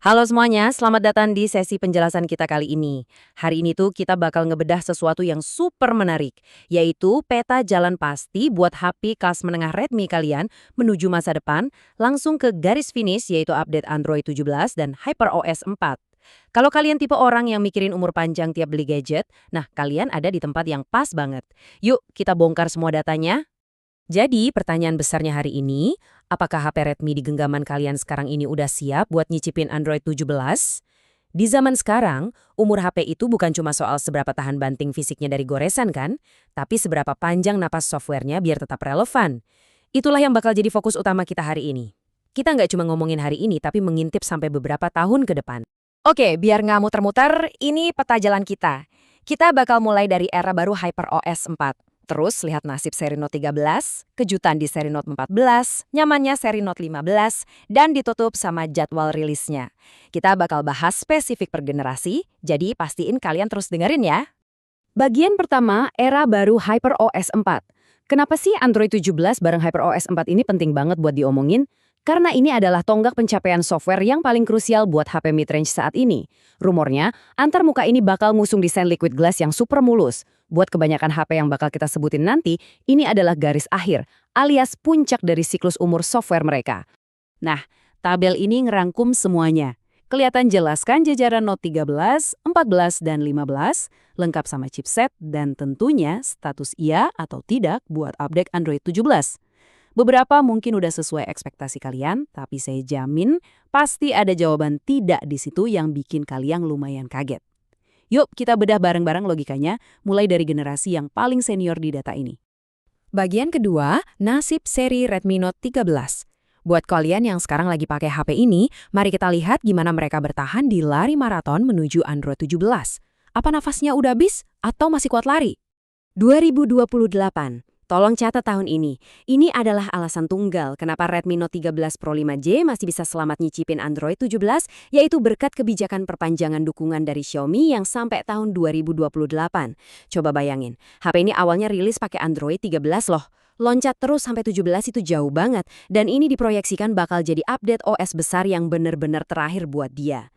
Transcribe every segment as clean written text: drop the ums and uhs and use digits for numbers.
Halo semuanya, selamat datang di sesi penjelasan kita kali ini. Hari ini tuh kita bakal ngebedah sesuatu yang super menarik, yaitu peta jalan pasti buat HP kelas menengah Redmi kalian menuju masa depan, langsung ke garis finish yaitu update Android 17 dan HyperOS 4. Kalau kalian tipe orang yang mikirin umur panjang tiap beli gadget, nah kalian ada di tempat yang pas banget. Yuk, kita bongkar semua datanya. Jadi, pertanyaan besarnya hari ini, apakah HP Redmi di genggaman kalian sekarang ini udah siap buat nyicipin Android 17? Di zaman sekarang, umur HP itu bukan cuma soal seberapa tahan banting fisiknya dari goresan kan, tapi seberapa panjang napas softwarenya biar tetap relevan. Itulah yang bakal jadi fokus utama kita hari ini. Kita nggak cuma ngomongin hari ini, tapi mengintip sampai beberapa tahun ke depan. Oke, biar nggak muter-muter, ini peta jalan kita. Kita bakal mulai dari era baru HyperOS 4. Terus lihat nasib seri Note 13, kejutan di seri Note 14, nyamannya seri Note 15, dan ditutup sama jadwal rilisnya. Kita bakal bahas spesifik per generasi, jadi pastiin kalian terus dengerin ya. Bagian pertama, era baru HyperOS 4. Kenapa sih Android 17 bareng HyperOS 4 ini penting banget buat diomongin? Karena ini adalah tonggak pencapaian software yang paling krusial buat HP mid-range saat ini. Rumornya, antar muka ini bakal ngusung desain liquid glass yang super mulus. Buat kebanyakan HP yang bakal kita sebutin nanti, ini adalah garis akhir, alias puncak dari siklus umur software mereka. Nah, tabel ini ngerangkum semuanya. Kelihatan jelas kan jajaran Note 13, 14, dan 15, lengkap sama chipset, dan tentunya status iya atau tidak buat update Android 17. Beberapa mungkin udah sesuai ekspektasi kalian, tapi saya jamin pasti ada jawaban tidak di situ yang bikin kalian lumayan kaget. Yuk kita bedah bareng-bareng logikanya, mulai dari generasi yang paling senior di data ini. Bagian kedua, nasib seri Redmi Note 13. Buat kalian yang sekarang lagi pakai HP ini, mari kita lihat gimana mereka bertahan di lari maraton menuju Android 17. Apa nafasnya udah habis atau masih kuat lari? 2028. Tolong catat tahun ini. Ini adalah alasan tunggal kenapa Redmi Note 13 Pro 5G masih bisa selamat nyicipin Android 17, yaitu berkat kebijakan perpanjangan dukungan dari Xiaomi yang sampai tahun 2028. Coba bayangin, HP ini awalnya rilis pakai Android 13 loh. Loncat terus sampai 17 itu jauh banget, dan ini diproyeksikan bakal jadi update OS besar yang bener-bener terakhir buat dia.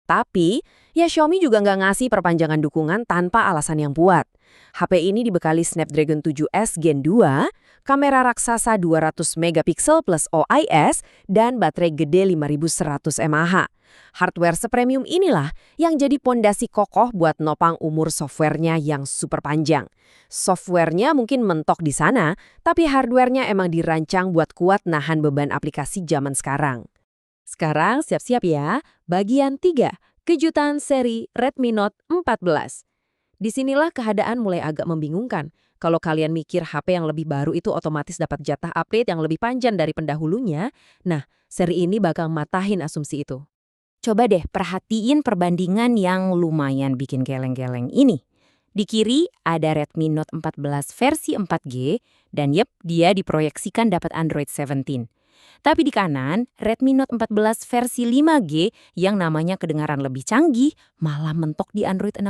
Tapi, ya Xiaomi juga nggak ngasih perpanjangan dukungan tanpa alasan yang kuat. HP ini dibekali Snapdragon 7S Gen 2, kamera raksasa 200 megapiksel plus OIS, dan baterai gede 5100 mAh. Hardware sepremium inilah yang jadi pondasi kokoh buat nopang umur softwarenya yang super panjang. Softwarenya mungkin mentok di sana, tapi hardwarenya emang dirancang buat kuat nahan beban aplikasi zaman sekarang. Sekarang siap-siap ya, bagian 3, kejutan seri Redmi Note 14. Disinilah keadaan mulai agak membingungkan. Kalau kalian mikir HP yang lebih baru itu otomatis dapat jatah update yang lebih panjang dari pendahulunya, nah seri ini bakal matahin asumsi itu. Coba deh perhatiin perbandingan yang lumayan bikin geleng-geleng ini. Di kiri ada Redmi Note 14 versi 4G, dan yep, dia diproyeksikan dapat Android 17. Tapi di kanan, Redmi Note 14 versi 5G yang namanya kedengaran lebih canggih malah mentok di Android 16.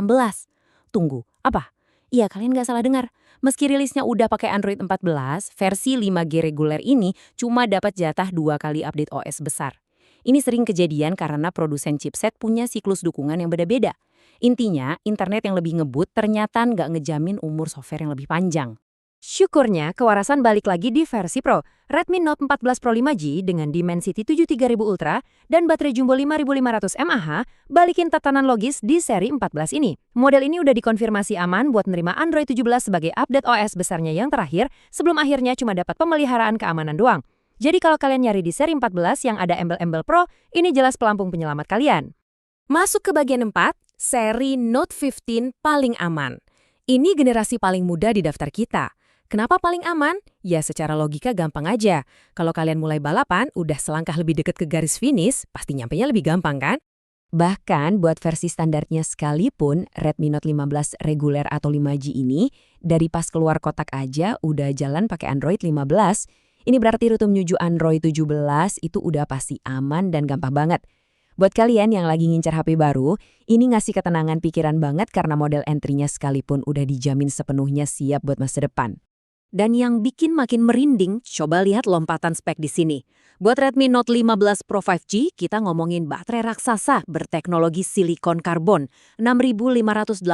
Tunggu, apa? Iya, kalian nggak salah dengar. Meski rilisnya udah pakai Android 14, versi 5G reguler ini cuma dapat jatah 2 kali update OS besar. Ini sering kejadian karena produsen chipset punya siklus dukungan yang beda-beda. Intinya, internet yang lebih ngebut ternyata nggak ngejamin umur software yang lebih panjang. Syukurnya, kewarasan balik lagi di versi Pro. Redmi Note 14 Pro 5G dengan Dimensity 73000 Ultra dan baterai jumbo 5500 mAh balikin tatanan logis di seri 14 ini. Model ini udah dikonfirmasi aman buat menerima Android 17 sebagai update OS besarnya yang terakhir, sebelum akhirnya cuma dapat pemeliharaan keamanan doang. Jadi kalau kalian nyari di seri 14 yang ada embel-embel Pro, ini jelas pelampung penyelamat kalian. Masuk ke bagian 4, seri Note 15 paling aman. Ini generasi paling muda di daftar kita. Kenapa paling aman? Ya secara logika gampang aja. Kalau kalian mulai balapan, udah selangkah lebih dekat ke garis finish, pasti nyampenya lebih gampang kan? Bahkan buat versi standarnya sekalipun, Redmi Note 15 reguler atau 5G ini, dari pas keluar kotak aja udah jalan pakai Android 15. Ini berarti rute menuju Android 17 itu udah pasti aman dan gampang banget. Buat kalian yang lagi ngincar HP baru, ini ngasih ketenangan pikiran banget karena model entry-nya sekalipun udah dijamin sepenuhnya siap buat masa depan. Dan yang bikin makin merinding, coba lihat lompatan spek di sini. Buat Redmi Note 15 Pro 5G, kita ngomongin baterai raksasa berteknologi silikon karbon 6580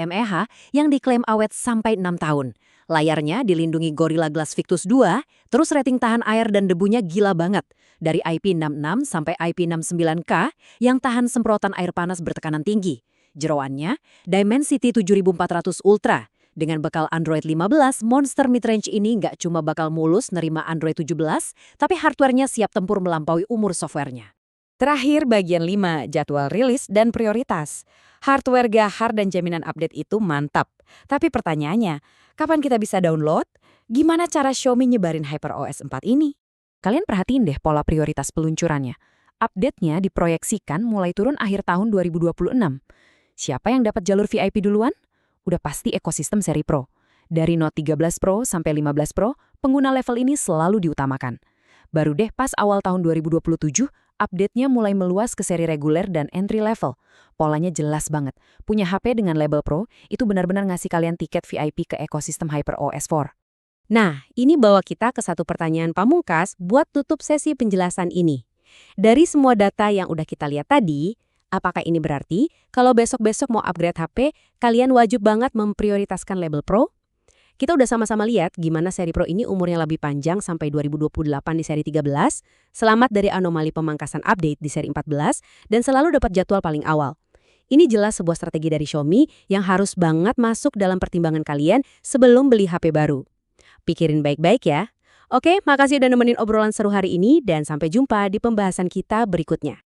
mAh yang diklaim awet sampai 6 tahun. Layarnya dilindungi Gorilla Glass Victus 2, terus rating tahan air dan debunya gila banget. Dari IP66 sampai IP69K yang tahan semprotan air panas bertekanan tinggi. Jeroannya, Dimensity 7400 Ultra. Dengan bekal Android 15, Monster Midrange ini nggak cuma bakal mulus nerima Android 17, tapi hardware-nya siap tempur melampaui umur software-nya. Terakhir bagian 5, jadwal rilis dan prioritas. Hardware gahar dan jaminan update itu mantap. Tapi pertanyaannya, kapan kita bisa download? Gimana cara Xiaomi nyebarin HyperOS 4 ini? Kalian perhatiin deh pola prioritas peluncurannya. Update-nya diproyeksikan mulai turun akhir tahun 2026. Siapa yang dapat jalur VIP duluan? Udah pasti ekosistem seri Pro. Dari Note 13 Pro sampai 15 Pro, pengguna level ini selalu diutamakan. Baru deh pas awal tahun 2027, update-nya mulai meluas ke seri reguler dan entry level. Polanya jelas banget. Punya HP dengan label Pro, itu benar-benar ngasih kalian tiket VIP ke ekosistem HyperOS 4. Nah, ini bawa kita ke satu pertanyaan pamungkas buat tutup sesi penjelasan ini. Dari semua data yang udah kita lihat tadi, apakah ini berarti kalau besok-besok mau upgrade HP, kalian wajib banget memprioritaskan label Pro? Kita udah sama-sama lihat gimana seri Pro ini umurnya lebih panjang sampai 2028 di seri 13, selamat dari anomali pemangkasan update di seri 14, dan selalu dapat jadwal paling awal. Ini jelas sebuah strategi dari Xiaomi yang harus banget masuk dalam pertimbangan kalian sebelum beli HP baru. Pikirin baik-baik ya. Oke, makasih udah nemenin obrolan seru hari ini dan sampai jumpa di pembahasan kita berikutnya.